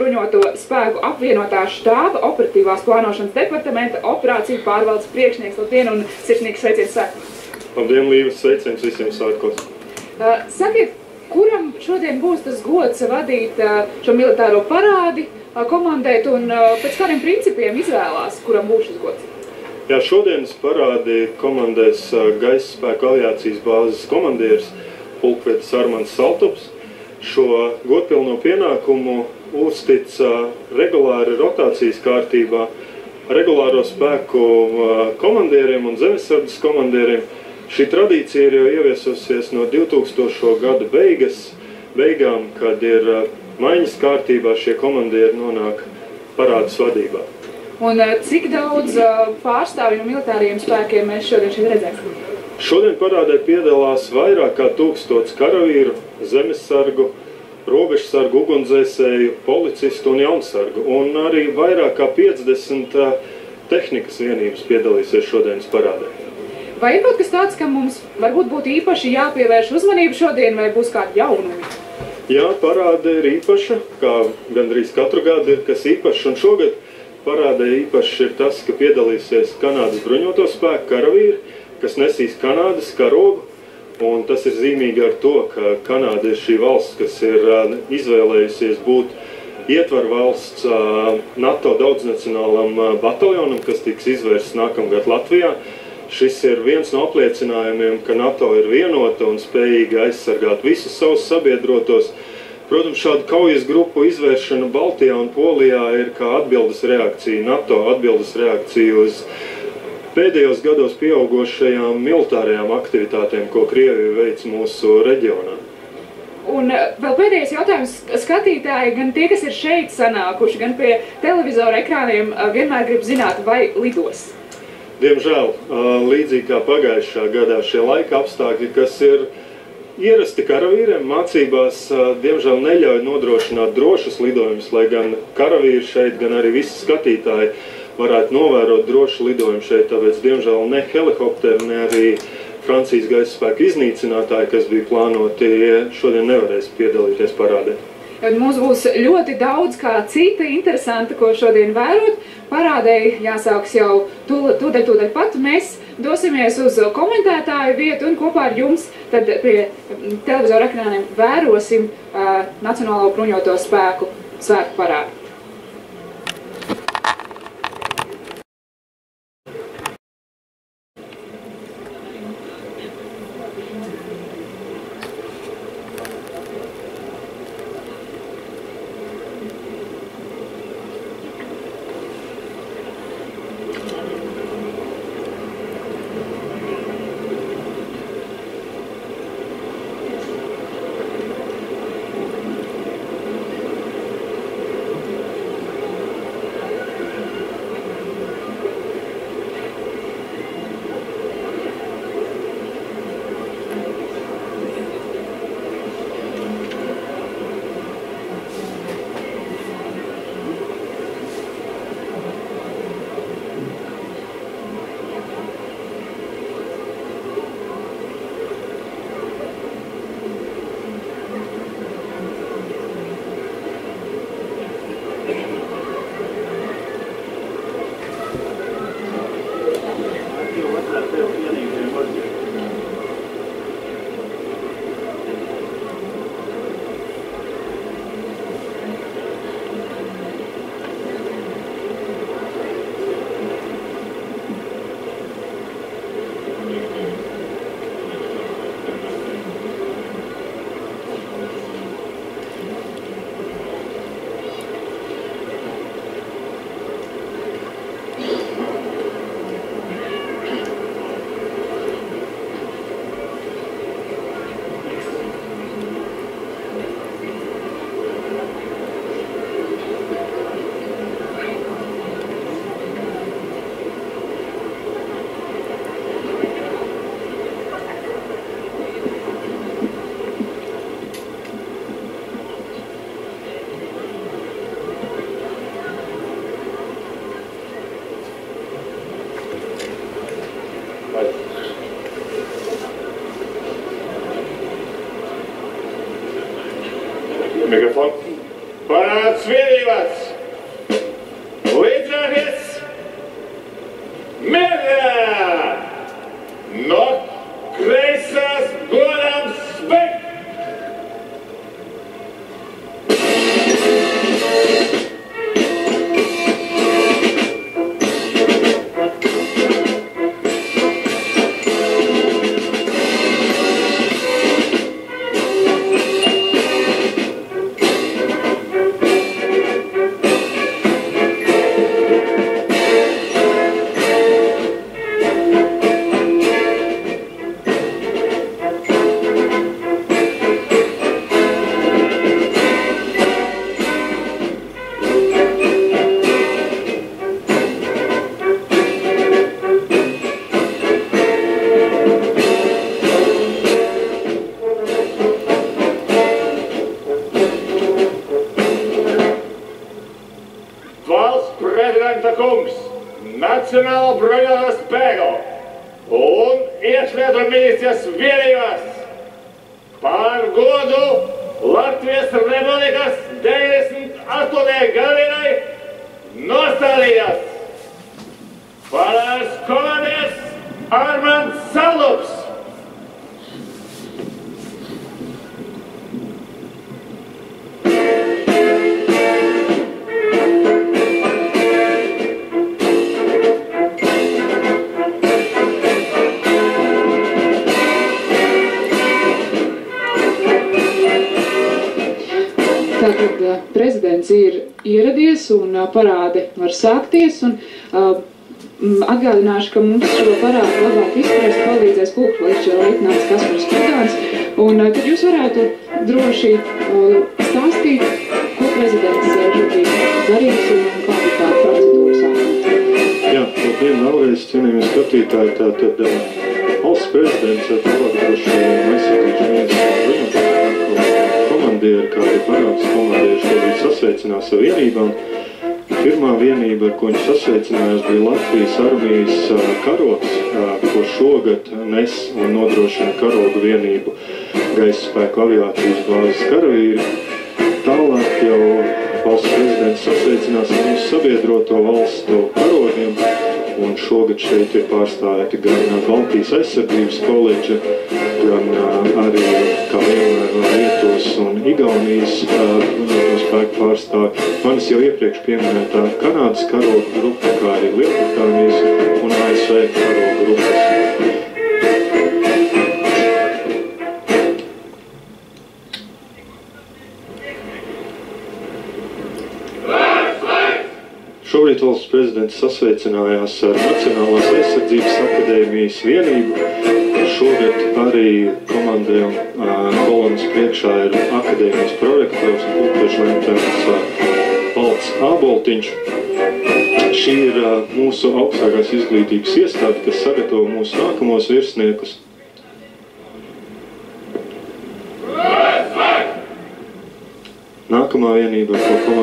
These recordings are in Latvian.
Bruņoto spēku apvienotā štāba operatīvās plānošanas departamenta operāciju pārvaldes priekšnieks. Labdien un sirsnīgs sveiciens svētkos. Labdien, Līvas, sveiciens visiem svētkos. Sakiet, kuram šodien būs tas gods vadīt šo militāro parādi, komandēt un pēc kādiem principiem izvēlās, kuram būs šis gods? Jā, šodienas parādi komandēs Gaisa spēku aviācijas bāzes komandieris pulkvedis Armands Saltups. Šo godpilno pienākumu uztic regulāri rotācijas kārtībā regulāro spēku komandieriem un zemesardzes komandieriem. Šī tradīcija ir jau ieviesusies no 2000. gada beigām, kad ir maiņas kārtībā šie komandieri nonāk parādas vadībā. Un cik daudz pārstāvju no militāriem spēkiem mēs šodien šeit redzēsim? Šodien parādē piedalās vairāk kā 1000 karavīru, zemesargu, robežsargu, ugunsdzēsēju, policistu un jaunsargu. Un arī vairāk kā 50 tehnikas vienības piedalīsies šodienas parādē. Vai ir kaut kas tāds, ka mums varbūt būtu īpaši jāpievērš uzmanību šodien, vai būs kādi jaunumi? Jā, parāde ir īpaša, kā gandrīz katru gadu ir kas īpašs, un šogad parādē īpašs ir tas, ka piedalīsies Kanādas bruņoto spēku karavīri, kas nesīs Kanādas karogu, un tas ir zīmīgi ar to, ka Kanāda ir šī valsts, kas ir izvēlējusies būt ietvaru valsts NATO daudznacionālam bataljonam, kas tiks izvērsts nākamgad Latvijā. Šis ir viens no apliecinājumiem, ka NATO ir vienota un spējīga aizsargāt visus savus sabiedrotos. Protams, šādu kaujas grupu izvēršana Baltijā un Polijā ir kā atbildes reakcija NATO, atbildes reakcija uz pēdējos gados pieaugošajām militārajām aktivitātēm, ko Krievija veic mūsu reģionā. Un vēl pēdējais jautājums skatītāji, gan tie, kas ir šeit sanākuši, gan pie televizora ekrāniem, vienmēr grib zināt, vai lidos. Diemžēl, līdzīgi kā pagājušā gadā, šie laika apstākļi, kas ir ierasti karavīriem mācībās, diemžēl neļauj nodrošināt drošus lidojumus, lai gan karavīri šeit, gan arī visi skatītāji varētu novērot drošu lidojumu šeit, tāpēc, diemžēl, ne helikopteri, ne arī Francijas gaisa spēku iznīcinātāji, kas bija plānoti, šodien nevarēs piedalīties parādē. Mums būs ļoti daudz kā cita interesanta, ko šodien vērot. Parādēji jāsāks jau tūdaļ pat. Mēs dosimies uz komentētāju vietu un kopā ar jums tad pie televizora ekrāniem vērosim Nacionālo bruņoto spēku svētku parādu. Mikrofon. Parāds vienības! Līdzēties! Mierā! No kreisās godām spēk! Prezidenta kungs, Nacionālo bruņoto spēku un iekšlietu ministrijas vienībās par godu Latvijas Republikas 98. gadienai nostādījās parāds komandieris Armands Salups. Tātad prezidents ir ieradies un parāde var sākties. Atgādināšu, ka mums šo parādu labāk izprast palīdzēs pulkšlīča leitnants Kaspars Kudāns. Tad jūs varētu droši stāstīt, ko prezidents šobrīd darīs un kāda ir tā procedūra sākuma. Jā, labdien vēlreiz, cienījami skatītāji. Tātad valsts prezidents ar droši aizsardzīšu ministru komandieri, kā arī parāds komandieri šobrīd sasveicinās ar vienībām. Pirmā vienība, ar ko viņš sasveicinājās, bija Latvijas armijas karogs, ko šogad nes un nodrošina karogu vienību gaisa spēku aviācijas bāzes karavīri. Tālāk jau valsts prezidents sasveicinās ar mūsu sabiedroto valstu karogiem, un šogad šeit ir pārstāvēti gan Baltijas aizsardzības koledža, gan arī, kā vienmēr, Lietuvas un Igaunijas bruņoto spēku pārstāvi. Manis jau iepriekš pieminētā Kanādas karogu grupa, kā arī Lielbritānijas un ASV karogu grupas. Šobrīd valsts prezidents sasveicinājās ar Nacionālās aizsardzības akadēmijas vienību. Šogad arī komandē un kolonas priekšā ir akadēmijas prorektors un pulkveža Valds Āboltiņš. Šī ir mūsu augstākās izglītības iestāde, kas sagatavo mūsu nākamos virsniekus. Nākamā vienība, ar ko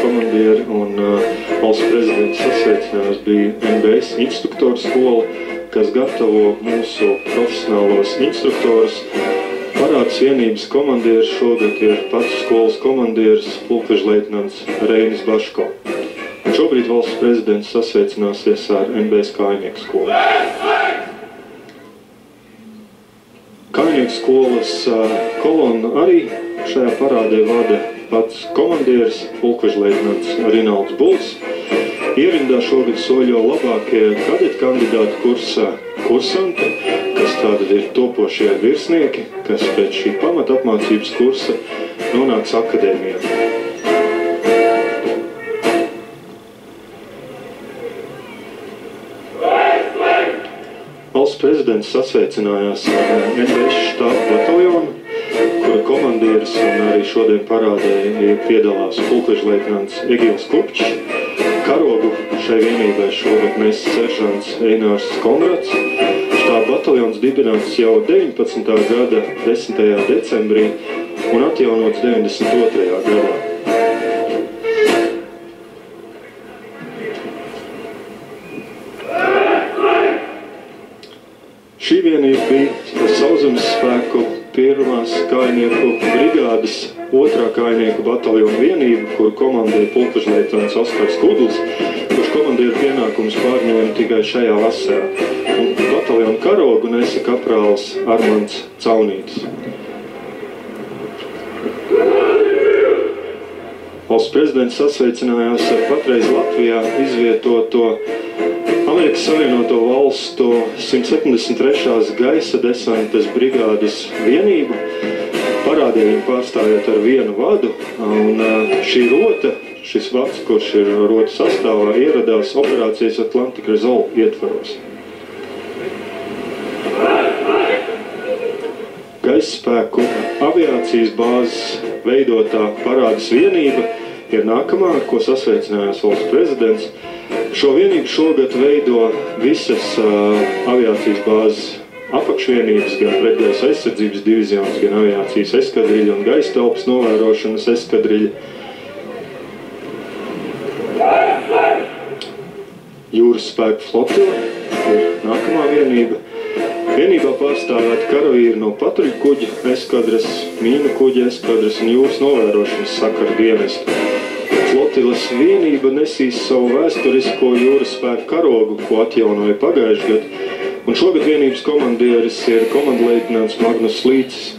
komandieri un valsts prezidents sasveicinājās, bija NBS instruktoru skola, kas gatavo mūsu profesionālos instruktorus. Parāds vienības komandieris šogad ir pats skolas komandieris pulkvežleitnants Reinis Baško. Un šobrīd valsts prezidents sasveicināsies ar NBS kājnieku skolu. Kājnieku skolas kolonu arī šajā parādē vada pats komandieris, pulkvežleitnants Rinalds Buls. Ierindā šogad soļo labākie kadetu kandidātu kursā kursanti, kas tātad ir topošie virsnieki, kas pēc šī pamata apmācības kursa nonāks akadēmijā. Valsts prezidents sasveicinājās ar NBS štābu bataljonu, kura komandieris un arī šodien parādē piedalās pulkvežleitnants Egils Kupčs. Karogu šai vienībai šogad nes seržants Einārs Konrads. Štāba bataljons dibināts jau 19. gada 10. decembrī un atjaunots 92. gadā. Šī vienība bija Sauszemes spēku pirmās kājnieku brigādes 2. kājnieku bataljona vienība, kuru komandēja pulkvežleitnants Oskars Kudls, kurš komandieru pienākumus pārņēma tikai šajā vasarā. Un bataljona karogu nesa kaprāls Armands Caunītis. Valsts prezidents sasveicinājās ar patreiz Latvijā izvietoto Amerikas Savienoto Valstu 173. gaisa desantes brigādes vienību, parādīja viņu pārstāvjot ar vienu vadu, un šī rota, šis vads, kurš ir rota sastāvā, ieradās operācijas Atlantic Resolve ietvaros. Gaisa spēku aviācijas bāzes veidotā parādes vienība ir nākamā, ar ko sasveicinājās valsts prezidents. Šo vienību šogad veido visas aviācijas bāzes apakšvienības, gan pretgaisa aizsardzības divizionas, gan aviācijas eskadriļa un gaisa telpas novērošanas eskadriļa. Jūras spēku flotile ir nākamā vienība. Vienībā pārstāvēti karavīri no patruļu kuģa eskadras, mīnu kuģa eskadras un jūras novērošanas sakaru dienestu. Flotiles vienība nesīs savu vēsturisko jūras spēku karogu, ko atjaunoja pagājušajā gadā, un šogad vienības komandieris ir komandleitnants Magnus Līcis.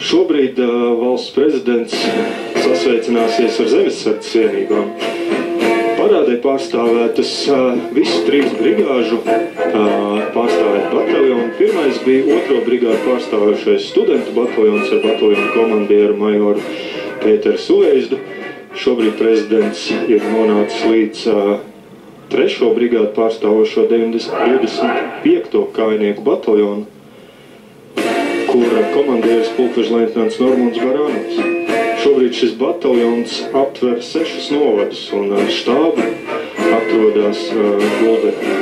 Šobrīd valsts prezidents sasveicināsies ar zemesardzes vienībām. Parādē pārstāvētas visu 3 brigāžu pārstāvēt bataljonu. Pirmais bija 2. brigādu pārstāvējušais studentu bataljons ar bataljonu komandieru majoru Pēteru Suveizdu. Šobrīd prezidents ir nonācis līdz 3. brigādu pārstāvošo 25. kājnieku bataljonu, kura komandieris pulkvežleitnants Normunds Barānovs. Šobrīd šis bataljons aptver 6 novadus un štābu atrodas Gulbenē.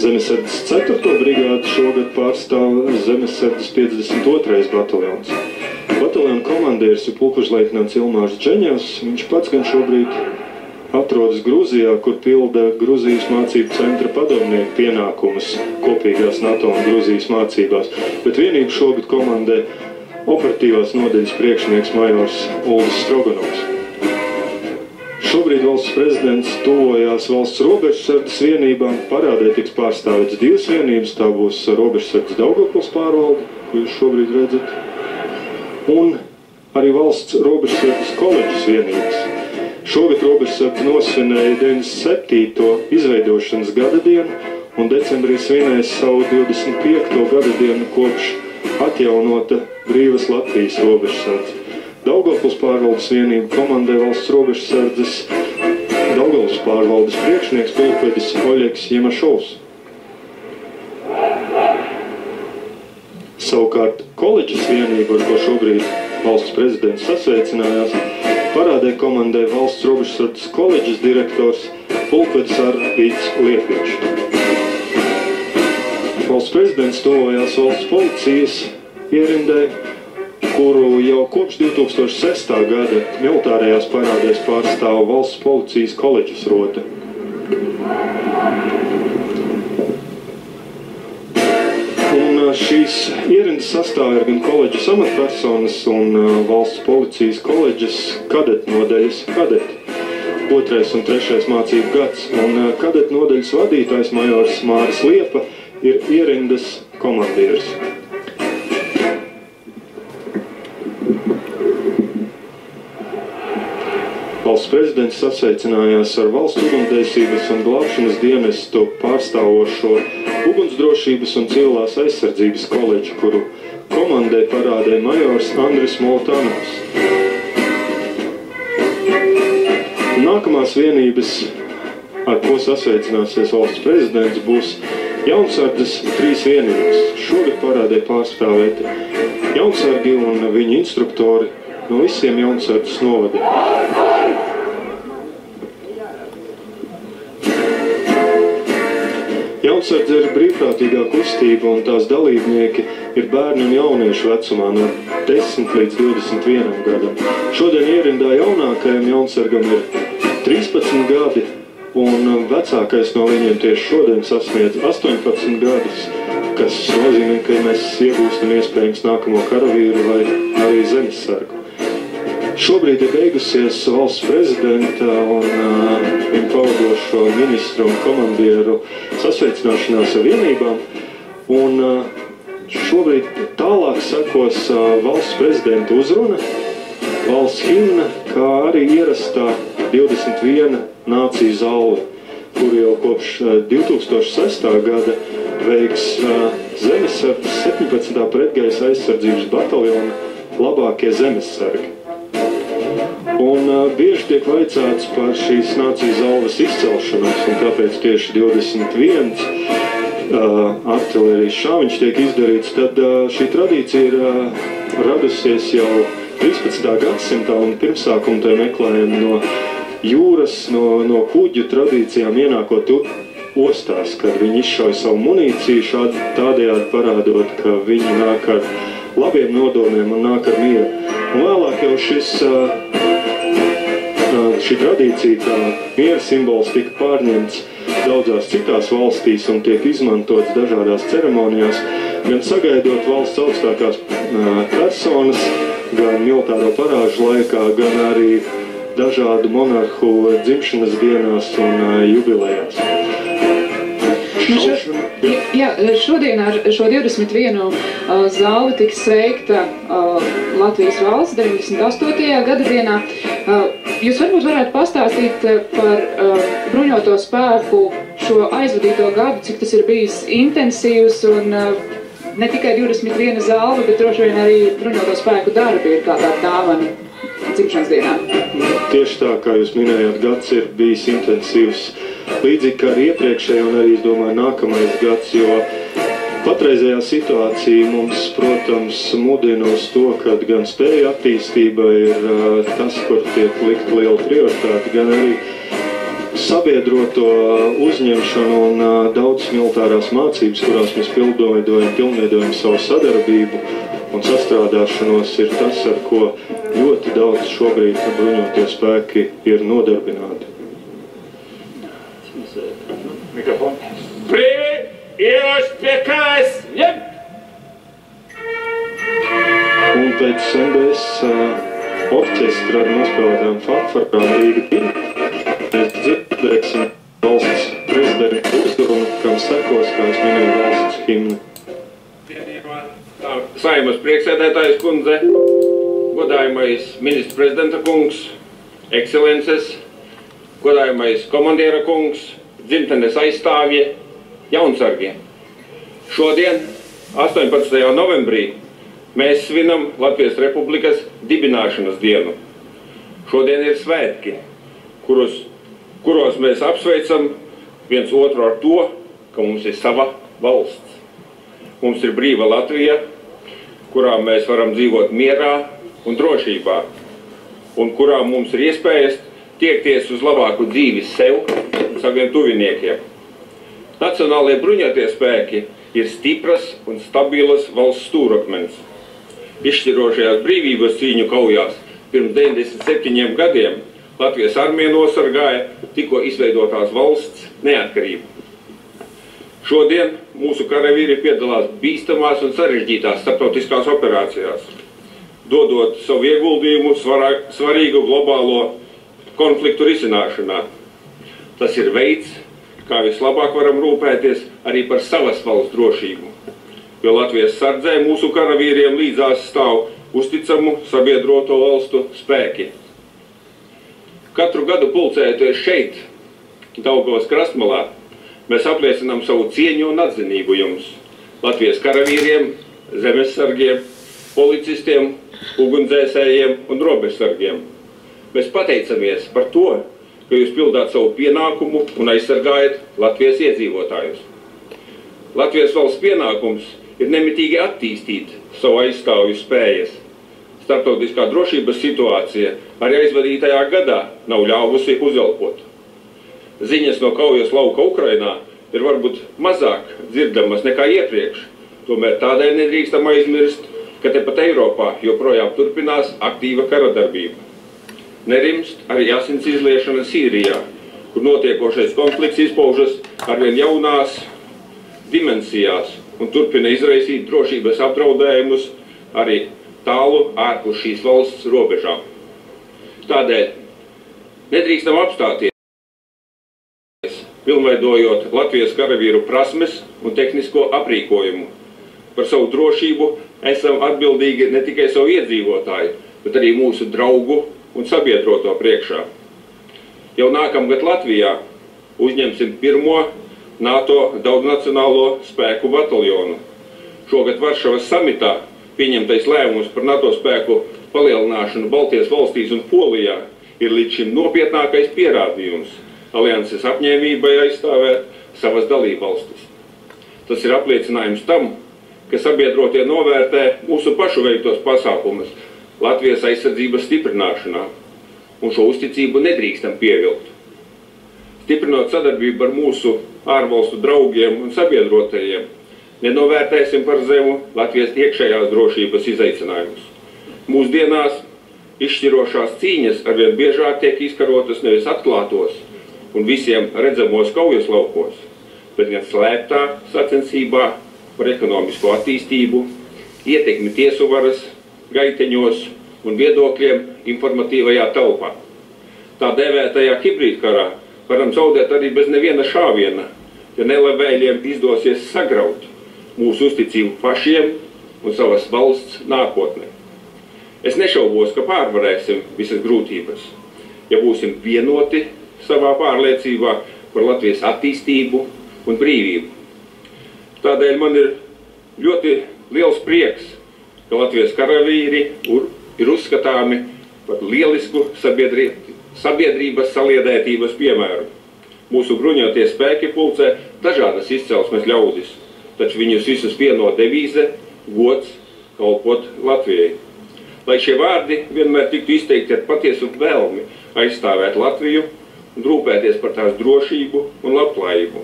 Zemesardzes 4. brigādu šogad pārstāv Zemesardzes 52. bataljons. Bataljona komandieris ir pulkvežleitnants Ilmārs Džeņevs. Viņš pats gan šobrīd atrodas Gruzijā, kur pilda Gruzijas mācību centra padomnieku pienākumus kopīgās NATO un Gruzijas mācībās, bet vienību šogad komandē operatīvās nodaļas priekšnieks majors Uldis Stroganovs. Šobrīd valsts prezidents tuvojās valsts robežsardzes vienībām. Parādē tiks pārstāvēts 2 vienības, tā būs robežsardzes Daugavpils pārvalde, ko jūs šobrīd redzat, un arī valsts robežsardzes koledžas vienības. Šogad robežsardze nosvinēja 97. izveidošanas gada dienu, un decembrī svinēs savu 25. gada dienu kopš atjaunota brīvas Latvijas robežsardze. Daugavpils pārvaldes vienība komandē valsts robežsardzes Daugavpils pārvaldes priekšnieks pulkvedis Oļegs Jemašovs. Savukārt koledžas vienība, ar ko šobrīd valsts prezidents sasveicinājās, parādē komandē valsts robežsardzes koledžas direktors pulkvedis Arvīts Liepiņš. Valsts prezidents tuvojās valsts policijas ierindē, kuru jau kopš 2006. gada militārajās parādēs pārstāv valsts policijas koledžas rota. Un šīs ierindas sastāv ir gan koledžas amatpersonas un valsts policijas koledžas kadetu nodaļas kadeti. 2. un 3. mācību gads, un kadetu nodaļas vadītājs majors Māris Liepa ir ierindas komandieris. Valsts prezidents sasveicinājās ar valsts ugunsdzēsības un glābšanas dienestu pārstāvošo ugunsdrošības un civilās aizsardzības koledžu, kuru komandē parādē majors Andris Moltanovs. Nākamās vienības, ar ko sasveicināsies valsts prezidents, būs Jaunsardzes 3 vienības. Šogad parādē pārstāvēti jaunsargi un viņu instruktori no visiem Jaunsardzes novadiem. Jaunsardze ir brīvprātīgā kustība, un tās dalībnieki ir bērni un jauniešu vecumā no 10 līdz 21 gadam. Šodien ierindā jaunākajam jaunsargam ir 13 gadi, un vecākais no viņiem tieši šodien sasniedz 18 gadus, kas nozīmē, ka mēs iegūstam iespējams nākamo karavīru vai arī zemesargu. Šobrīd ir beigusies valsts prezidenta un viņa pavadošo ministru un komandieru sasveicināšanās ar vienībām, un šobrīd tālāk sekos valsts prezidenta uzruna, valsts himna, kā arī ierastā 21 nāciju zalve, kur jau kopš 2006. Gada veiks zemesargs 17. pretgaisa aizsardzības bataljona labākie zemesargi. Un bieži tiek vaicāts par šīs nāciju zalves izcelšanos, un kāpēc tieši 21 artilērijas šāviņš tiek izdarīts, tad šī tradīcija ir radusies jau 13. gadsimtā, un pirmsākumu tai meklējam no jūras, no kuģu tradīcijām ienākot ostās, kad viņi izšauj savu munīciju, tādējādi parādot, ka viņi nāk ar labiem nodomiem un nāk ar mieru. Un vēlāk jau šī tradīcija kā miera simbols tika pārņemts daudzās citās valstīs un tiek izmantots dažādās ceremonijās, gan sagaidot valsts augstākās personas, gan militāro parāžu laikā, gan arī dažādu monarhu dzimšanas dienās un jubilejās. Šodien ar šo 21 zāli tiks sveikta Latvijas valsts 98. gada dienā. Jūs varbūt varētu pastāstīt par bruņoto spēku šo aizvadīto gadu, cik tas ir bijis intensīvs un ne tikai 21 zāle, bet droši vien arī bruņoto spēku darbi ir kā tāda dāvana dzimšanas dienā. Tieši tā, kā jūs minējāt, gads ir bijis intensīvs. Līdzīgi kā arī iepriekšēji un arī, es domāju, nākamais gads, jo patreizējā situācija mums, protams, mudina uz to, ka gan spēja attīstība ir tas, kur tiek likt liela prioritāte, gan arī sabiedroto uzņemšanu un daudz militārās mācības, kurās mēs pilnveidojam savu sadarbību un sastrādāšanos, ir tas, ar ko ļoti daudz šobrīd bruņotie spēki ir nodarbināti. Mikrofon. Brīvi, ieroči pie kājas, ņem! Un pēc MBS orķestra ar nospēlētām fanfarām Rīga 2 mēs dzirdēsim valsts prezidenta uzrunu, kam sekos, kā es minēju, valsts himna. Saeimas priekšsēdētājas kundze, godājamais ministra prezidenta kungs, ekscelences, godājamais komandiera kungs, dzimtenes aizstāvji, jaunsargi. Šodien, 18. novembrī, mēs svinam Latvijas Republikas dibināšanas dienu. Šodien ir svētki, kuros mēs apsveicam viens otru ar to, ka mums ir sava valsts. Mums ir brīva Latvija, kurā mēs varam dzīvot mierā un drošībā, un kurā mums ir iespējas tiekties uz labāku dzīvi sev un saviem tuviniekiem. Nacionālajie bruņotie spēki ir stipras un stabilas valsts stūrakmens. Izšķirošajās brīvības cīņu kaujās pirms 97 gadiem Latvijas armija nosargāja tikko izveidotās valsts neatkarību. Šodien mūsu karavīri piedalās bīstamās un sarežģītās starptautiskās operācijās, dodot savu ieguldījumu svarīgu globālo konfliktu risināšanā. Tas ir veids, kā vislabāk varam rūpēties arī par savas valsts drošību, jo Latvijas sardzē mūsu karavīriem līdzās stāv uzticamu sabiedroto valstu spēki. Katru gadu pulcējoties šeit, Daugavas krastmalā, mēs apliecinām savu cieņu un atzinību jums, Latvijas karavīriem, zemesargiem, policistiem, ugunsdzēsējiem un robežsargiem. Mēs pateicamies par to, ka jūs pildāt savu pienākumu un aizsargājat Latvijas iedzīvotājus. Latvijas valsts pienākums ir nemitīgi attīstīt savu aizstāvju spējas. Starptautiskā drošības situācija arī aizvadītajā gadā nav ļāvusi uzelpot. Ziņas no kaujas lauka Ukrainā ir varbūt mazāk dzirdamas nekā iepriekš, tomēr tādēļ nedrīkstam aizmirst, ka tepat Eiropā joprojām turpinās aktīva karadarbība. Nerimst arī asins izliešana Sīrijā, kur notiekošais konflikts izpaužas arvien jaunās dimensijās un turpina izraisīt drošības apdraudējumus arī tālu ārpus šīs valsts robežām. Tādēļ nedrīkstam apstāties, pilnveidojot Latvijas karavīru prasmes un tehnisko aprīkojumu. Par savu drošību esam atbildīgi ne tikai savu iedzīvotāju, bet arī mūsu draugu un sabiedroto priekšā. Jau nākamgad Latvijā uzņemsim pirmo NATO daudznacionālo spēku bataljonu. Šogad Varšavas samitā pieņemtais lēmums par NATO spēku palielināšanu Baltijas valstīs un Polijā ir līdz šim nopietnākais pierādījums alianses apņēmībai aizstāvēt savas dalībvalstis. Tas ir apliecinājums tam, ka sabiedrotie novērtē mūsu pašu veiktos pasākumus Latvijas aizsardzības stiprināšanā, un šo uzticību nedrīkstam pievilkt. Stiprinot sadarbību ar mūsu ārvalstu draugiem un sabiedrotajiem, nenovērtēsim par zemu Latvijas iekšējās drošības izaicinājumus. Mūsdienās izšķirošās cīņas arvien biežāk tiek izkarotas nevis atklātos un visiem redzamos kaujas laukos, bet gan slēptā sacensībā par ekonomisko attīstību, ietekmi tiesu varas gaiteņos un viedokļiem informatīvajā telpā. Tā dēvētajā hibrīdkarā varam zaudēt arī bez neviena šāviena, ja nelabvēļiem izdosies sagraut mūsu uzticību pašiem un savas valsts nākotnē. Es nešaubos, ka pārvarēsim visas grūtības, ja būsim vienoti savā pārliecībā par Latvijas attīstību un brīvību. Tādēļ man ir ļoti liels prieks, ka Latvijas karavīri ir uzskatāmi par lielisku sabiedrības saliedētības piemēru. Mūsu bruņotie spēki pulcē dažādas izcelsmes ļaudis, taču viņus visus vieno devīze gods kalpot Latvijai. Lai šie vārdi vienmēr tiktu izteikti ar patiesu vēlmi aizstāvēt Latviju un rūpēties par tās drošību un labklājību.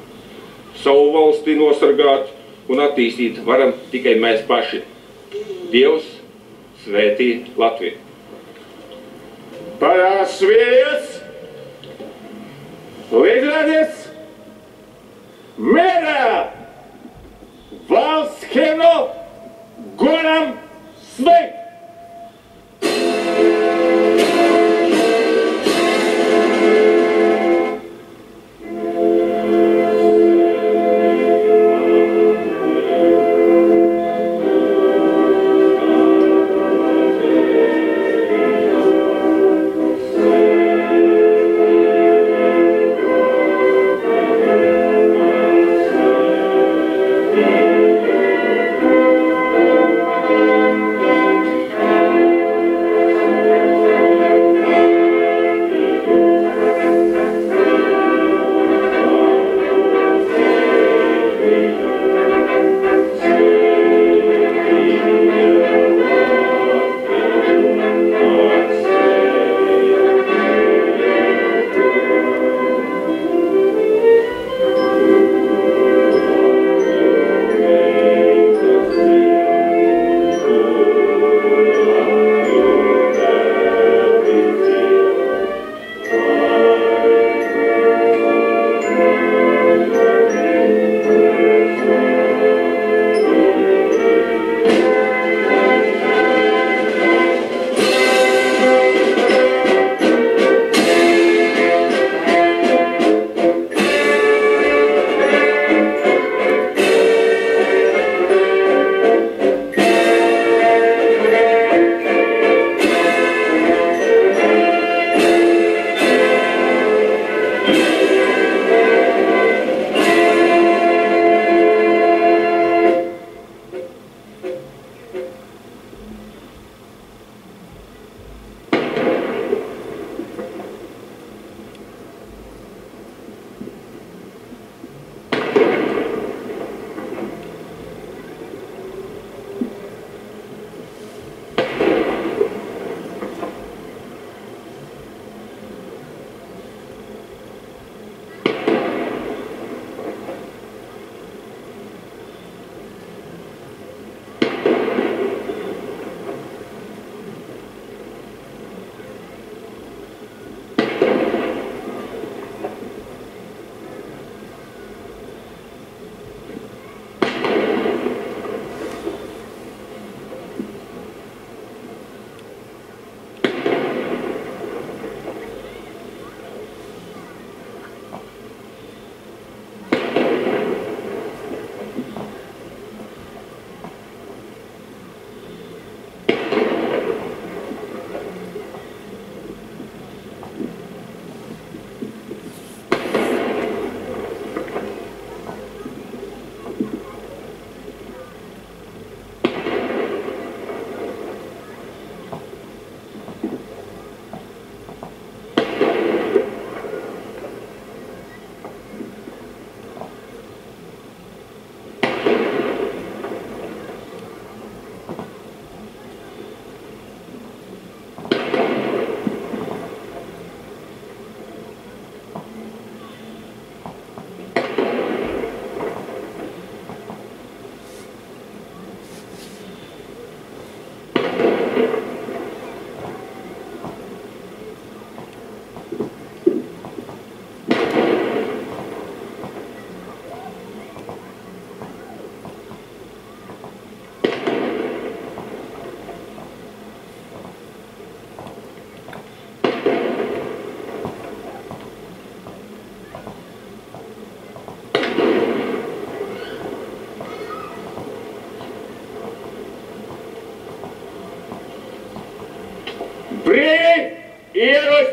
Savu valsti nosargāt un attīstīt varam tikai mēs paši. Dievs svētī Latviju! Parāsvīries, līdzrādis, mērā, valsts himnu, godam sveikt!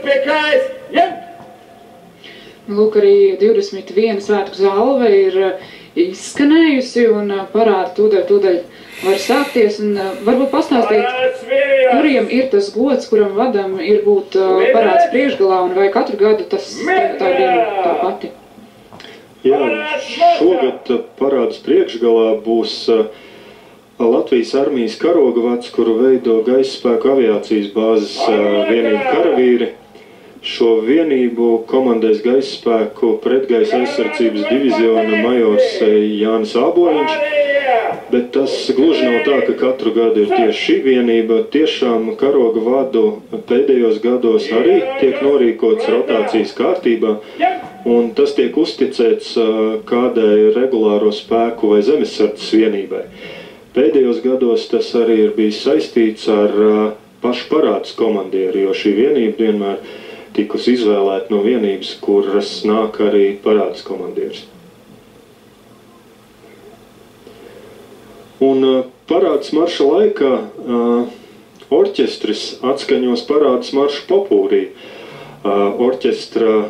pie kājas, ņemt! Lūk, arī 21 svētku zāle ir izskanējusi un parāda tūdaļ var sākties. Un varbūt pastāstīt, kuriem ir tas gods, kuram vadam ir būt parāds priekšgalā, un vai katru gadu tā ir viena tā pati? Jā, šogad parāds priekšgalā būs Latvijas armijas karoga vads, kuru veido Gaisa spēku aviācijas bāzes vienību karavīri. Šo vienību komandēs Gaisa spēku pretgaisa aizsardzības diviziona majors Jānis Āboliņš, bet tas gluži nav tā, ka katru gadu ir tieši šī vienība. Tiešām karoga vadu pēdējos gados arī tiek norīkots rotācijas kārtībā, un tas tiek uzticēts kādai regulāro spēku vai zemesardzes vienībai. Pēdējos gados tas arī ir bijis saistīts ar pašu parādes komandieru, jo šī vienība vienmēr tikus izvēlēta no vienības, kuras nāk arī parādes komandieris. Un parādes marša laikā orķestris atskaņos parādes maršu popūrī. Orķestra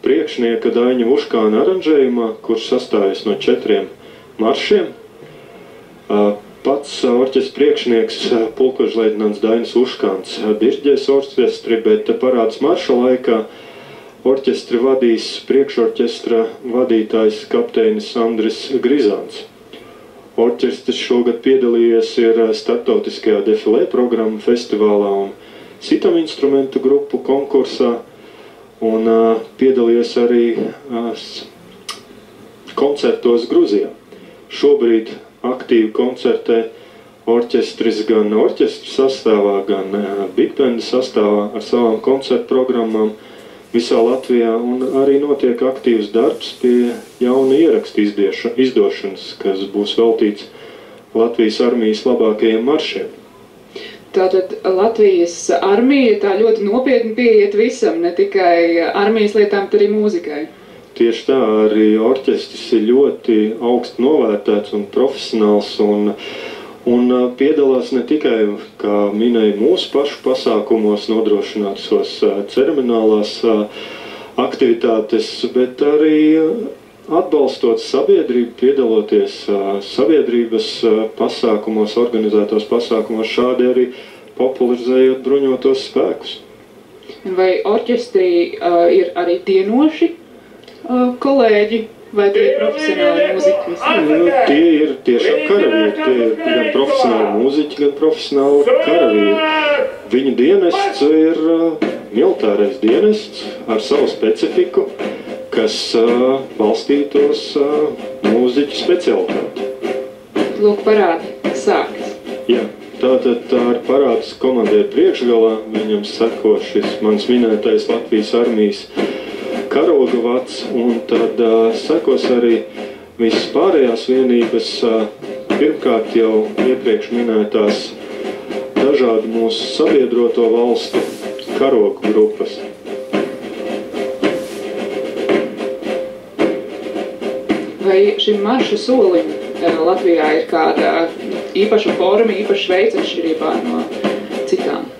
priekšnieka Daņa Vuškāna aranžējumā, kurš sastājas no 4 maršiem. Pats orķestra priekšnieks pulkožleitnants Dainis Vuškāns diriģēs orķestri, bet parādes marša laikā orķestri vadīs priekšorķestra vadītājs kapteinis Andris Grizāns. Orķestris šogad piedalījies ir starptautiskajā defilē programmu festivālā un citam instrumentu grupu konkursā, un piedalījies arī koncertos Gruzijā. Šobrīd aktīvi koncertē orķestris gan orķestra sastāvā, gan bigbenda sastāvā ar savām koncertu programmām visā Latvijā, un arī notiek aktīvs darbs pie jauna ierakstu izdošanas, kas būs veltīts Latvijas armijas labākajiem maršiem. Tātad Latvijas armija tā ļoti nopietni pieiet visam, ne tikai armijas lietām, bet arī mūzikai. Tieši tā, arī orķestris ir ļoti augstu novērtēts un profesionāls un piedalās ne tikai, kā minēja, mūsu pašu pasākumos nodrošinātos ceremoniālās aktivitātes, bet arī atbalstot sabiedrību, piedaloties sabiedrības pasākumos, organizētos pasākumos, šādi arī popularizējot bruņotos spēkus. Vai orķestrī ir arī dienoši kolēģi, vai tie ir profesionāli mūziķi? Tie ir tiešām karavīri, tie ir gan profesionāli mūziķi, gan profesionāli karavīri. Viņu dienests ir militārais dienests ar savu specifiku, kas balstītos mūziķu specialitāti. Lūk, parādi, sākas. Jā, tātad ar parādes komandieru priekšgalā viņam seko šis mans minētais Latvijas armijas karoga vads, un tad sekos arī visas pārējās vienības, pirmkārt jau iepriekš minētās dažādu mūsu sabiedroto valstu karogu grupas. Vai šim marša solim Latvijā ir kāda īpaša forma, īpaša veids atšķirībā no citām?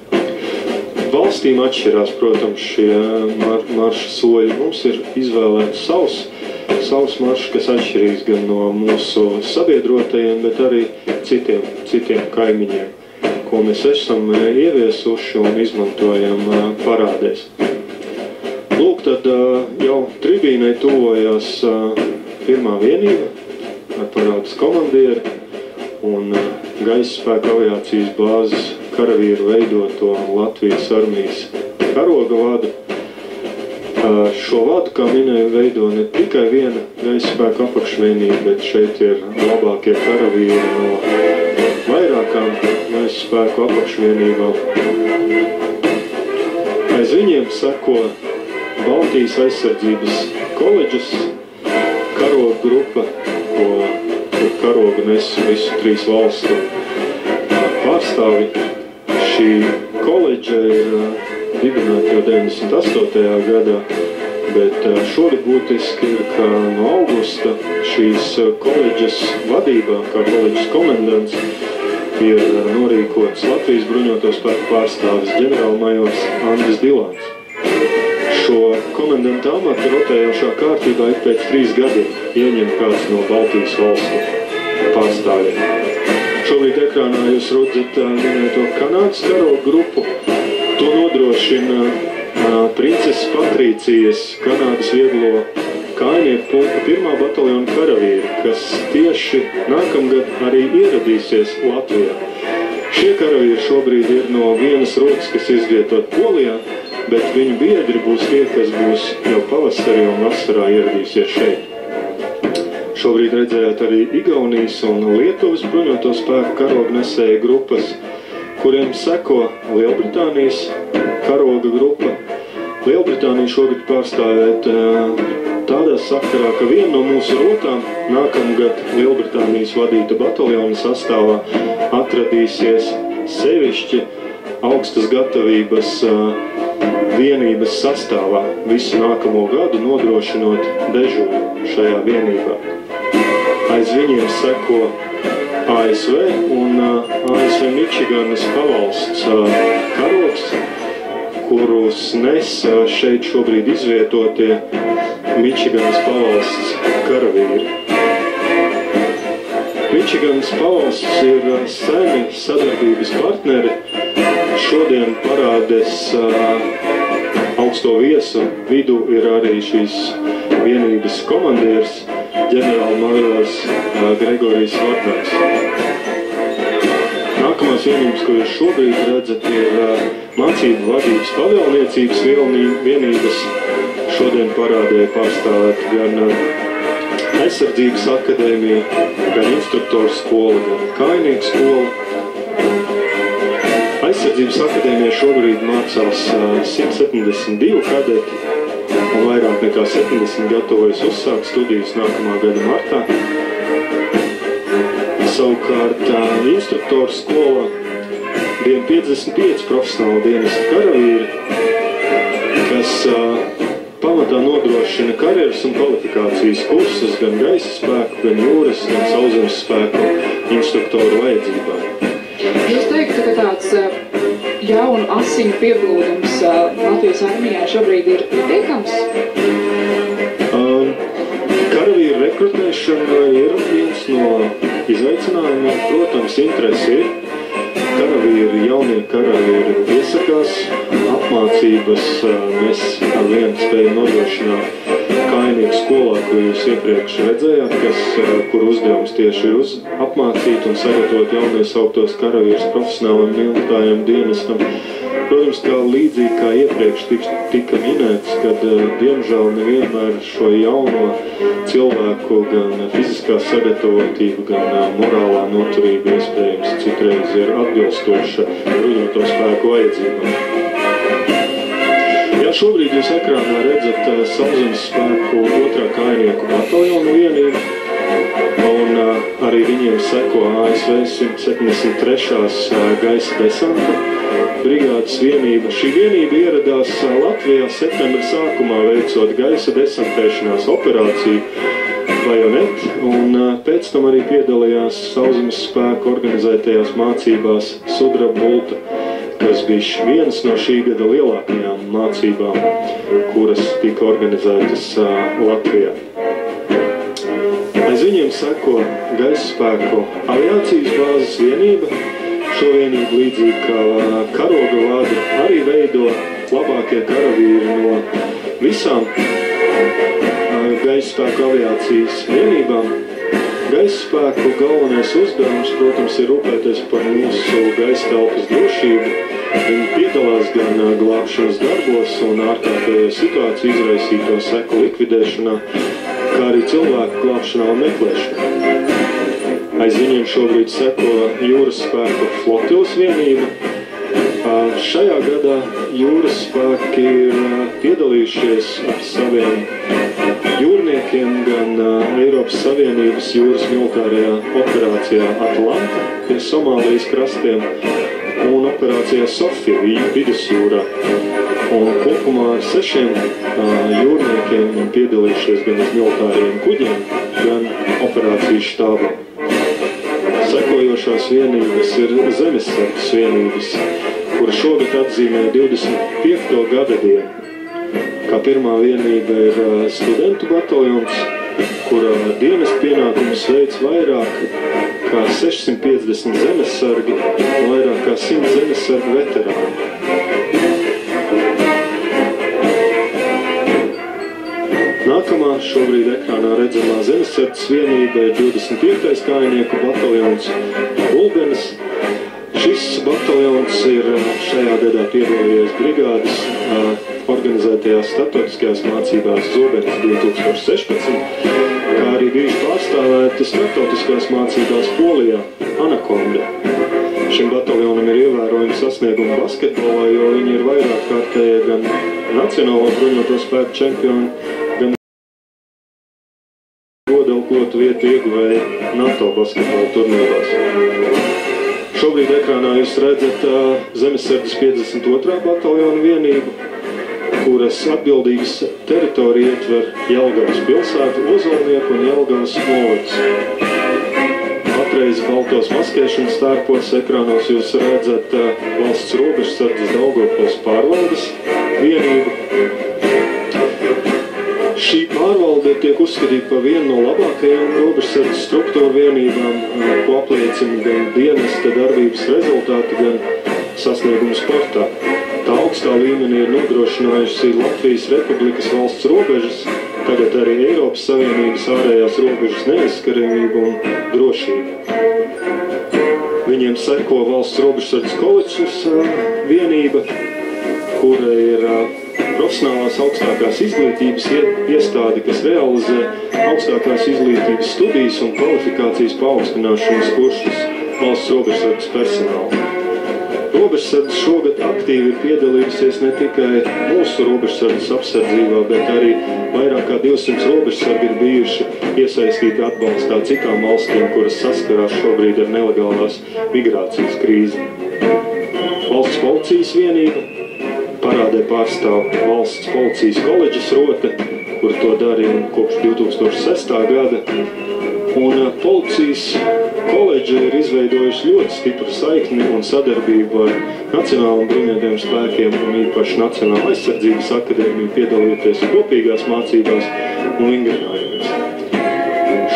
Valstīm atšķirās, protams, šie marša soļi. Mums ir izvēlēts savs maršs, kas atšķirīgs gan no mūsu sabiedrotajiem, bet arī citiem kaimiņiem, ko mēs esam ieviesuši un izmantojam parādēs. Lūk, tad jau tribīnai tuvojās pirmā vienība ar parādes komandieri un Gaisa spēku aviācijas bāzes karavīru veidoto Latvijas armijas karoga vadu. Šo vadu, kā minēju, veido ne tikai viena Gaisa spēku apakšvienība, bet šeit ir labākie karavīri no vairākām Gaisa spēku apakšvienībām. Aiz viņiem seko Baltijas aizsardzības koledžas karoga grupa, ko karogu nes visu 3 valstu pārstāvi. Šī koledža ir dibināta jau 98. gadā, bet šogad būtiski ir, ka no augusta šīs koledžas vadībā, kā koledžas komendants, ir norīkots Latvijas bruņoto spēku pārstāvis ģenerālmajors Andris Dilāns. Šo komendanta amatu rotējošā kārtībā ik pēc 3 gadiem ieņem kāds no Baltijas valstu pārstāvjiem. Šobrīd ekrānā jūs redzat minēto Kanādas karoga grupu. To nodrošina princeses Patrīcijas Kanādas vieglo kājnieku pulka 1. bataljona karavīri, kas tieši nākamgad arī ieradīsies Latvijā. Šie karavīri šobrīd ir no vienas rotas, kas izvietot Polijā, bet viņu biedri būs tie, kas būs jau pavasarī un vasarā ieradīsies šeit. Šobrīd redzējāt arī Igaunijas un Lietuvas bruņoto spēku karognesēju grupas, kuriem seko Lielbritānijas karoga grupa. Lielbritānija šogad pārstāvēt tādā sakarā, ka viena no mūsu rotām nākamgad Lielbritānijas vadīta bataljona sastāvā atradīsies sevišķi augstas gatavības vienības sastāvā visu nākamo gadu, nodrošinot dežūru šajā vienībā. Aiz viņiem seko ASV un ASV Mičiganas pavalsts karogs, kurus nes šeit šobrīd izvietotie Mičiganas pavalsts karavīri. Mičiganas pavalsts ir seni sadarbības partneri. Šodien parādes augsto viesu vidū ir arī šīs vienības komandieris, ģenerālmajors Gregorijs Vardars. Nākamās vienības, ko jūs šobrīd redzat, ir mācību vadības pavēlniecības vienības. Šodien parādē pārstāvēt gan aizsardzības akadēmiju, gan instruktoru skolu, gan kājnieku skolu. Aizsardzības akadēmijā šobrīd mācās 172 kadeti un vairāk nekā 70 gatavojas uzsākt studijas nākamā gada martā. Savukārt instruktoru skolā bija 55 profesionāli dienesta karavīri, kas pamatā nodrošina karjeras un kvalifikācijas kursus gan gaisa spēku, gan jūras, gan sauszemes spēku instruktoru vajadzībām. Jūs teiktu, ka tāds jaunu asiņu pieplūdums Latvijas armijā šobrīd ir pietiekams? Karavīru rekrutēšana ir viens no izaicinājumiem. Protams, interesi ir. Jaunie karavīri piesakās, apmācības mēs ar vienu spējam nodrošināt kājnieku skolā, ko jūs iepriekš redzējāt, kur uzdevums tieši ir apmācīt un sagatavot jauniesauktos karavīrus profesionālam militārajam dienestam. Protams, kā līdzīgi kā iepriekš tika minēts, kad diemžēl nevienmēr šo jauno cilvēku gan fiziskā sagatavotība, gan morālā noturība iespējams citreiz ir atbilstoša bruņoto spēku vajadzībām. Jā, šobrīd jūs ekrānā redzat sauszemes spēku 2. kājnieku bataljonu vienību, un arī viņiem seko ASV 173. gaisa desanta brigādes vienība. Šī vienība ieradās Latvijā septembra sākumā veicot gaisa desantēšanās operāciju Bajonet, un pēc tam arī piedalījās sauszemes spēku organizētajās mācībās Sudraba Bulta, kas bija vienas no šī gada lielākajām mācībām, kuras tika organizētas Latvijā. Aiz viņiem seko gaisa spēku aviācijas bāzes vienība. Šo vienību līdzīgi kā karoga vada arī veido labākie karavīri no visām gaisa spēku aviācijas vienībām. Gaisa spēku galvenais uzdevums, protams, ir rūpēties par mūsu gaisa telpas drošību. Viņi piedalās gan glābšanas darbos un ārkārtējo situāciju izraisīto seku likvidēšanā, kā arī cilvēku glābšanā un meklēšanā. Aiz viņiem šobrīd seko jūras spēku flotilas vienība. Šajā gadā jūras spēki ir piedalījušies ar saviem jūrniekiem gan Eiropas Savienības jūras militārajā operācijā Atlanta pie Somālijas krastiem un operācijā Sofija vidusjūrā. Un kopumā ar 6 jūrniekiem piedalījušies gan uz militāriem kuģiem, gan operācijas štābam. Sekojošās vienības ir zemesardzes vienības, kura šogad atzīmē 25. gada dienu. Kā pirmā vienība ir studentu bataljons, kurā dienas pienākumus veic vairāk kā 650 zemesargi un vairāk kā 100 zemesargu veterāni. Nākamā šobrīd ekrānā redzamā zemesardzes vienība ir 25. kājnieku bataljons Ulbenes. Šis bataljons ir šajā gadā piedalījies brigādes organizētajās starptautiskajās mācībās Zobenes 2016, kā arī bijuši pārstāvēti starptautiskās mācībās Polijā Anakonda. Šim bataljonam ir ievērojami sasniegumi basketbolā, jo viņi ir vairāk kārtēji gan Nacionālo bruņoto spēku čempioni, gan godalgotu vietu ieguvēja NATO basketbola turnīros. Šobrīd ekrānā jūs redzat zemesardzes 52. bataljona vienību, kuras atbildības teritorija ietver Jelgavas pilsētu, Ozolnieku un Jelgavas novadus. Patreiz baltos maskēšanas tērpos ekrānos jūs redzat valsts robežsardzes Daugavpils pārvaldes vienību. Šī pārvalde tiek uzskatīta par vienu no labākajām robežsardzes struktūru vienībām, ko apliecina gan dienesta darbības rezultāti, gan sasniegumu sportā. Tā augstā līmenī ir nodrošinājusi Latvijas Republikas valsts robežas, tagad arī Eiropas Savienības ārējās robežas neaizskarību un drošību. Viņiem seko valsts robežsardzes koledžas vienība, kura ir profesionālās augstākās izglītības iestāde, kas realizē augstākās izglītības studijas un kvalifikācijas paaugstināšanas kursus valsts robežsardzes personālu. Robežsardzes šogad aktīvi ir piedalījusies ne tikai mūsu robežsardzes apsardzībā, bet arī vairāk kā 200 robežsargi ir bijuši iesaistīti atbalstā citām valstīm, kuras saskarās šobrīd ar nelegālās migrācijas krīzi. Valsts policijas vienība parādē pārstāv valsts policijas koledžas rote, kur to darīja kopš 2006. gada. Un policijas koledža ir izveidojuši ļoti stipru saikni un sadarbību ar Nacionālajiem bruņotajiem spēkiem un īpaši Nacionālā aizsardzības akadēmiju, piedalīties kopīgās mācībās un vingrinājumos.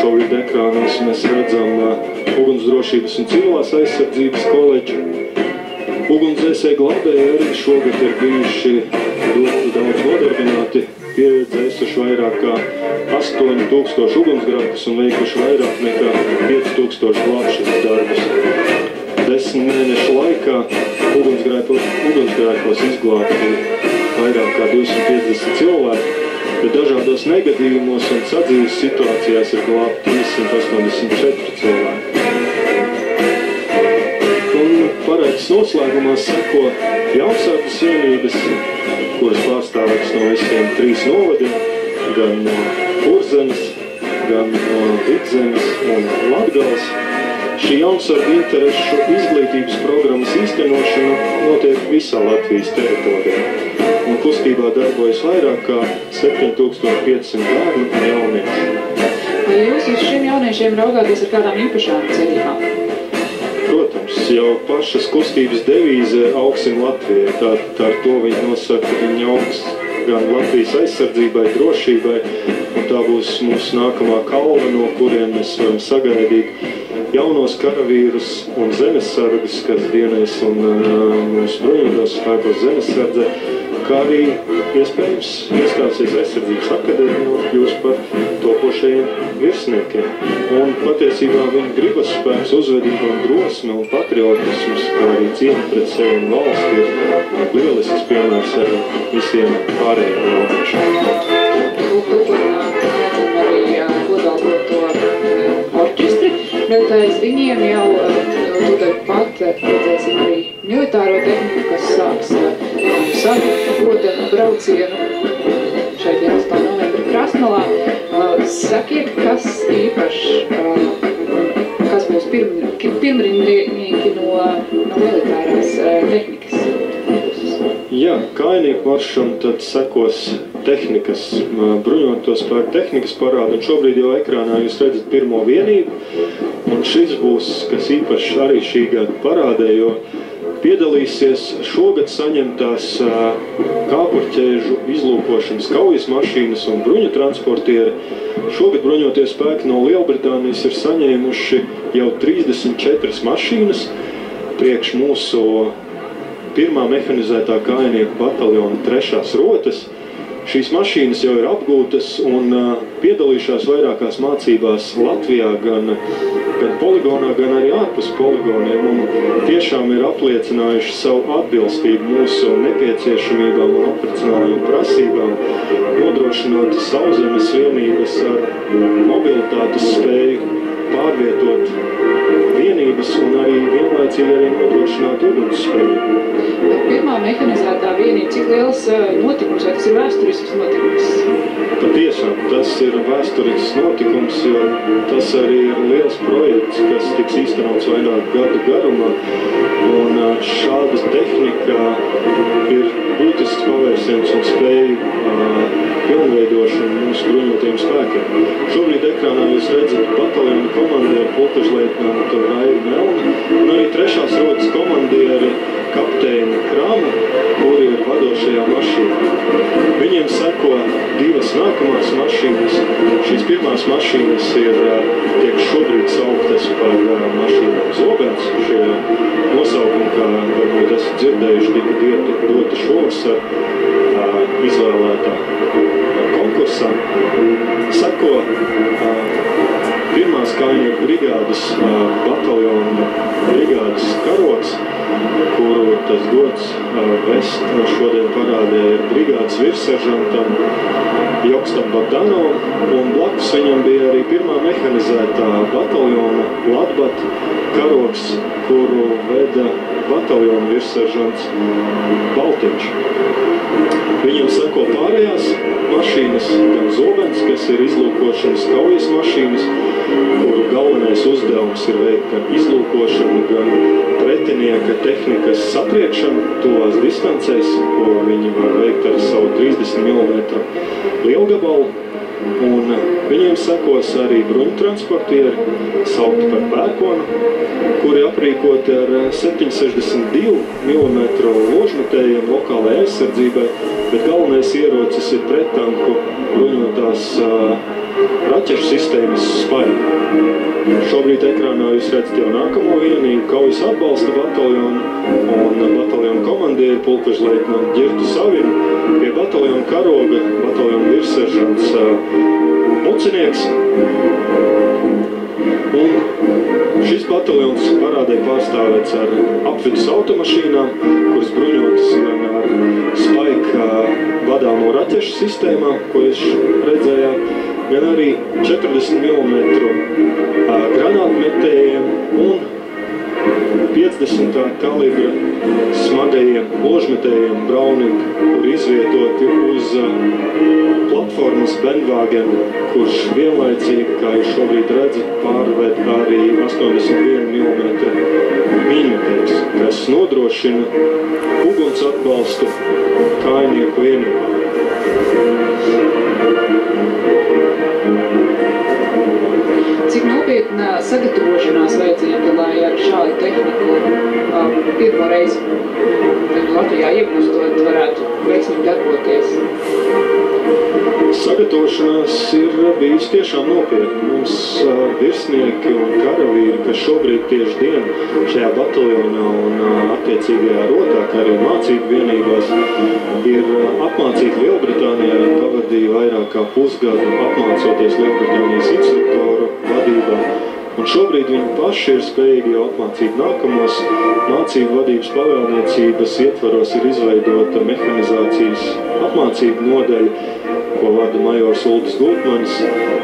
Šobrīd ekrānos mēs redzam Ugunsdrošības un civilās aizsardzības koledžu. Ugunsdzēsēji glābēji arī šogad ir bijuši ļoti daudz nodarbināti, pieredzējuši vairāk kā 8000 ugunsgrēkus un veikuši vairāk nekā 5000 glābšanas darbus. 10 mēnešu laikā ugunsgrēkos izglābti vairāk kā 250 cilvēki, bet dažādos negadījumos un sadzīves situācijās ir glābti 384 cilvēki. Pareiks noslēgumā seko Jaunzēmas vienības, kuras pārstāvētas no visiem 3 novadiem, gan no Kurzemes, gan no Vidzemes un Latgales. Šī Jaunzēmu interešu izglītības programmas īstenošana notiek visā Latvijas teritorijā, un kustībā darbojas vairāk kā 7500 bērnu un jauniešu. Vai jūs uz šiem jauniešiem raugāties ar kādām īpašām cerībām? Protams, jau pašas kustības devīze augsim Latvijai, tā ar to viņi nosaka, ka viņi augs gan Latvijas aizsardzībai, drošībai, un tā būs mūsu nākamā kalva, no kuriem mēs varam sagaidīt jaunos karavīrus un zemesargus, kas dienēs un mūsu bruņotos spēkos zemesardze, kā arī iespējams iestāsies aizsardzības akadēmija un kļūs par topošajiem virsniekiem. Un patiesībā viņa gribas spēks, uzvedība un drosme un patriotisms, kā arī cieņa pret sevi un valsti ir lielisks piemērs ar visiem pārējiem jauniešiem. Arī godalgoto orķestri, bet aiz viņiem jau tūdaļ pat redzēsim arī militāro tehniku, kas sāks savu goda braucienu šeit 11. novembra Krasnolā. Sakiet, kas īpaši, kas būs pirmrindnieki no militārās tehnikas? Jā, kājnieku maršam tad sekos tehnikas, bruņoto spēku tehnikas parāda, un šobrīd jau ekrānā jūs redzat pirmo vienību, un šis būs, kas īpaši arī šī gada parādē, jo piedalīsies šogad saņemtās kāpurķēžu izlūkošanas kaujas mašīnas un bruņu transportieri. Šogad bruņotie spēki no Lielbritānijas ir saņēmuši jau 34 mašīnas priekš mūsu pirmā mehanizētā kājnieku bataljona 3. rotas. Šīs mašīnas jau ir apgūtas un piedalījušās vairākās mācībās Latvijā, gan poligonā, gan arī ārpus poligoniem, un tiešām ir apliecinājuši savu atbilstību mūsu nepieciešamībām un operacionālajām prasībām, nodrošinot sauszemes vienības ar mobilitātes spēju pārvietot vienības un arī vienlaicīgi arī nodrošināt ugunsspēju. Pirmā mehanizētā vienība, cik liels notikums, vai tas ir vēsturisks notikums? Patiešām, tas ir vēsturisks notikums, jo tas arī ir liels projekts, kas tiks īstenots vairāk gadu garumā. Un šāda tehnika ir būtisks pavērsiens un spēju pilnveidošanu mūsu bruņotajiem spēkiem. Šobrīd ekrānā jūs redzat bataljonu komandieru pulkažleitnantu Raivu Melni un arī 3. rotas komandieri kapteini Kramu, kuri ir vadošajā mašīnā. Viņiem seko 2 nākamās mašīnas. Šīs pirmās mašīnas tiek šobrīd sauktas par mašīnām Zobens. Šie nosaukumi, kā varbūt esat dzirdējuši, tika doti šovasar izvēlētā konkursā. Seko pirmās kājnieku brigādes bataljona brigādes karoks, kuru tas gods vest šodien parādē ir brigādes virsseržantam Jokstam Bogdanovam, un blakus viņam bija arī pirmā mehanizētā bataljona Latbat karoks, kuru veda bataljona virsseržants Baltiņš. Viņam seko pārējās mašīnas, gan Zobens, kas ir izlūkošanas kaujas mašīnas, kuru galvenais uzdevums ir veikt gan izlūkošanu, gan pretinieka tehnikas satriekšanu tuvās distancēs, ko viņi var veikt ar savu 30 mm lielgabalu. Un viņiem sekos arī bruņtransportieri, saukti par pērkonu, kuri aprīkoti ar 7,62 mm ložmetējiem lokālai aizsardzībai, bet galvenais ierocis ir prettanku bruņotās raķešu sistēmas Spike. Šobrīd ekrānā jūs redzat jau nākamo vienību kaujas atbalsta bataljonu un bataljonu komandieru pulkažleitnantu Ģirtu Savinu, pie bataljonu karoga bataljonu virsseržants Mucinieks. Un šis bataljons parādē pārstāvēts ar apvidus automašīnām, kuras bruņotas gan ar Spike vadāmo raķešu sistēmām, ko jūs redzējāt, gan arī 40 mm granātmetējiem un 50. kalibra smagajiem ložmetējiem Browning, kur izvietoti uz platformas Bandwagen, kurš vienlaicīgi, kā jūs šobrīd redzat, pārved arī 81 mm mīņmetējs, kas nodrošina uguns atbalstu kājnieku vienībām. Cik nopietna sagatavošanās vajadzīga, lai ar šādu tehniku pirmo reizi Latvijā iegūstot varētu veiksmīgi darboties? Sagatavošanās ir bijis tiešām nopietni. Mums virsnieki un karavīri, kas šobrīd tieši dienu šajā bataljonā un attiecīgajā rotā, kā arī mācību vienībās, ir apmācīti Lielbritānijā, pavadīja vairāk kā pusgadu apmācoties Lielbritānijas instruktoru vadībā. Un šobrīd viņi paši ir spējīgi jau apmācīt nākamos. Mācību vadības pavēlniecības ietvaros ir izveidota mehanizācijas apmācību nodaļa, ko vada majors Uldis Gultmanis,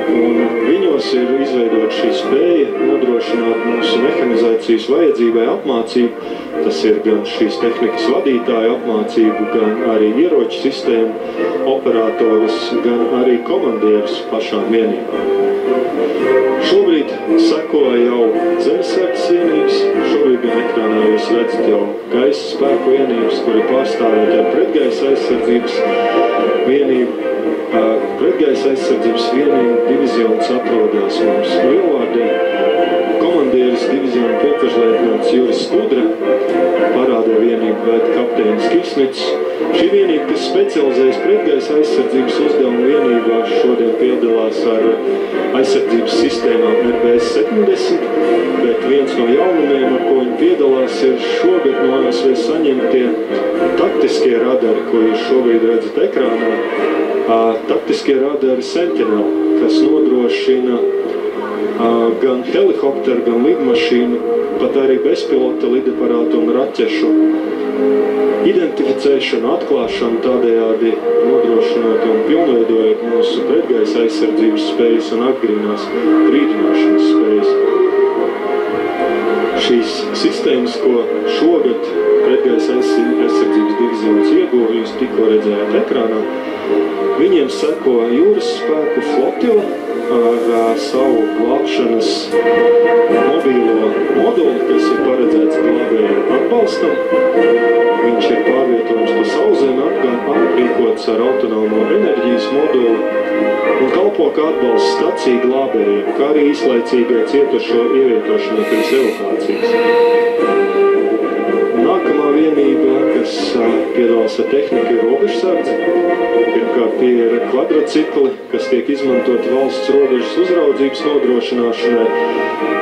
un viņos ir izveidota šī spēja nodrošināt mūsu mehanizācijas vajadzībai apmācību. Tas ir gan šīs tehnikas vadītāja apmācību, gan arī ieroču sistēmu operatorus, gan arī komandierus pašām vienībām. Šobrīd seko jau zemesardzes vienības, šobrīd gan ekrānā jūs redzat jau gaisa spēku vienības, kuri pārstāvēt ar pretgaisa aizsardzības vienību. Pretgaisa aizsardzības vienību divizions atrodās mums Lielvārdē. Komandieris diviziona pulkažleitnants Juris Skudra parādē vienība vada kapteinis Kisnits. Šī vienība, kas specializējas pretgaisa aizsardzības uzdevumu vienībā, šodien piedalās ar aizsardzības sistēmām RBS-70, bet viens no jaunumiem, ar ko viņi piedalās, ir šogad no ASV saņemtie taktiskie radari, ko jūs šobrīd redzat ekrānā. Taktiskie radari Sentinel, kas nodrošina gan helikopteru, gan lidmašīnu, pat arī bezpilota lidaparātu un raķešu identificēšanu, atklāšanu, tādējādi nodrošinot un pilnveidojot mūsu pretgaisa aizsardzības spējas un atgrīnās brīdināšanas spējas. Šīs sistēmas, ko šogad pretgaisa aizsardzības divizionas ieguva, jūs tikko redzējāt ekrānā, viņiem seko jūras spēku flotila ar savu glābšanas mobīlo moduli, kas ir paredzēts glābējiem atbalstam. Viņš ir pārvietojams pa sauszemi, aprīkots ar autonomo enerģijas moduli un kalpo kā atbalsta stacija glābējiem, kā arī īslaicīgai cietušo ievietošanai pirms evakuācijas. Nākamā vienība, kas piedalās ar tehniku, ir robežsardze. Pirmkārt, tie ir kvadrocikli, kas tiek izmantoti valsts robežas uzraudzības nodrošināšanai,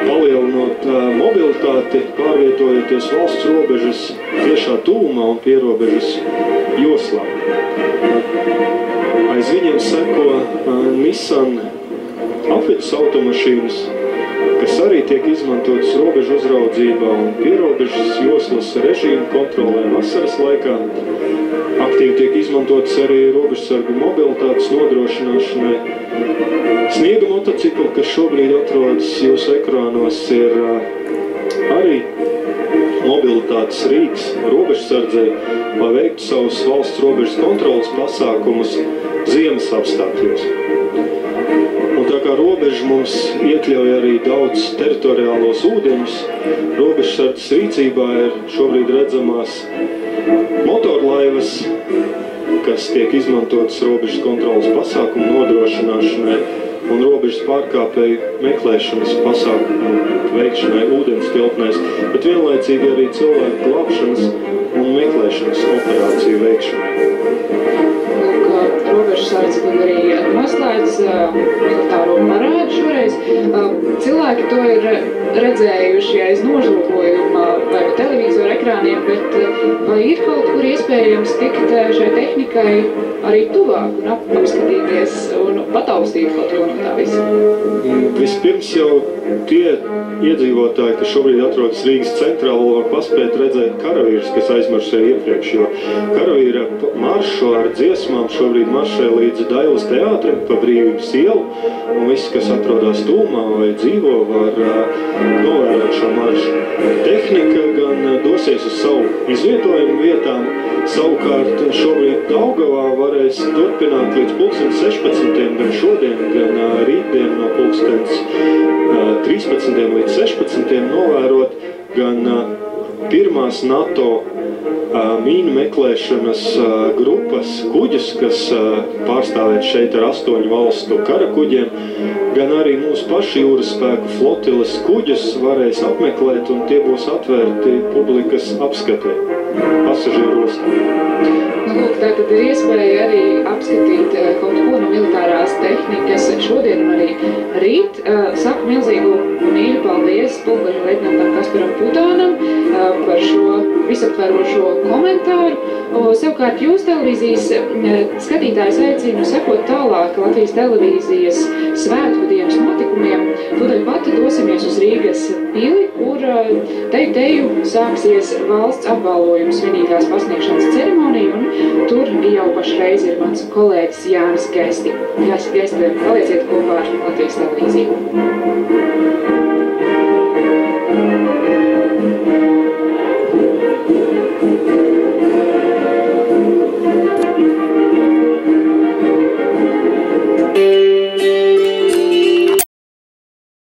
palielinot mobilitāti, pārvietojoties valsts robežas tiešā tūmā un pierobežas joslā. Aiz viņiem seko Nissan apvidus automašīnas, kas arī tiek izmantotas robežu uzraudzībā un pierobežas joslas režīmu kontrolē vasaras laikā. Aktīvi tiek izmantotas arī robežsargu mobilitātes nodrošināšanai. Sniega motocikli, kas šobrīd atrodas jūsu ekrānos, ir arī mobilitātes rīks robežsardzei, lai veiktu savus valsts robežas kontrolas pasākumus ziemas apstākļos. Un tā kā robeža mums iekļauj arī daudz teritoriālos ūdeņus, robežsardzes rīcībā ir šobrīd redzamās motorlaivas, kas tiek izmantotas robežas kontrolas pasākumu nodrošināšanai un robežas pārkāpēju meklēšanas pasākumu veikšanai ūdens tilpnēs, bet vienlaicīgi arī cilvēku glābšanas un meklēšanas operāciju veikšanai. Robežsardze tad arī noslēdz militāro parādu šoreiz. Cilvēki to ir redzējuši aiz nožlokojuma vai televizoru ekrāniem, bet vai ir kaut kur iespējams tikt šai tehnikai arī tuvāk un apskatīties un pataustīt kaut ko no tā visa? Vispirms jau tie iedzīvotāji, kas šobrīd atrodas Rīgas centrā, vēl var paspēt redzēt karavīrus, kas aizmaršē iepriekš, jo karavīra maršu ar dziesmām šobrīd maršē līdz Dailas teātrim pa Brīvības ielu, un visi, kas atrodas tūmā vai dzīvo, var novērot šo maršu. Tehnika gan dosies uz savu izvietojumu vietām, savukārt šobrīd Daugavā varēs turpināt līdz 16. gan šodien, gan rītdien no 13. līdz 16. novērot gan pirmās NATO mīnu meklēšanas grupas kuģus, kas pārstāvēt šeit ar 8 valstu karakuģiem, gan arī mūsu pašu jūras spēku flotiles kuģus varēs apmeklēt, un tie būs atvērti publikas apskatē pasažieru ostā. Lūk, tātad ir iespēja arī apskatīt kaut ko no militārās tehnikas šodien un arī rīt. Saku milzīgu un mīļu paldies pulkveža leitnantam Kasparam Putānam par šo visaptverošo komentāru. Savukārt jūs televīzijas skatītājus aicinu sekot tālāk Latvijas televīzijas svētku dienas notikumiem. Tūdaļ pat dosimies uz Rīgas pili, kur teju sāksies valsts apbalvojuma svinīgās pasniegšanas ceremonija, un tur jau pašreiz ir mans kolēģis Jānis Gesti. Palieciet kopā ar Latvijas televīziju.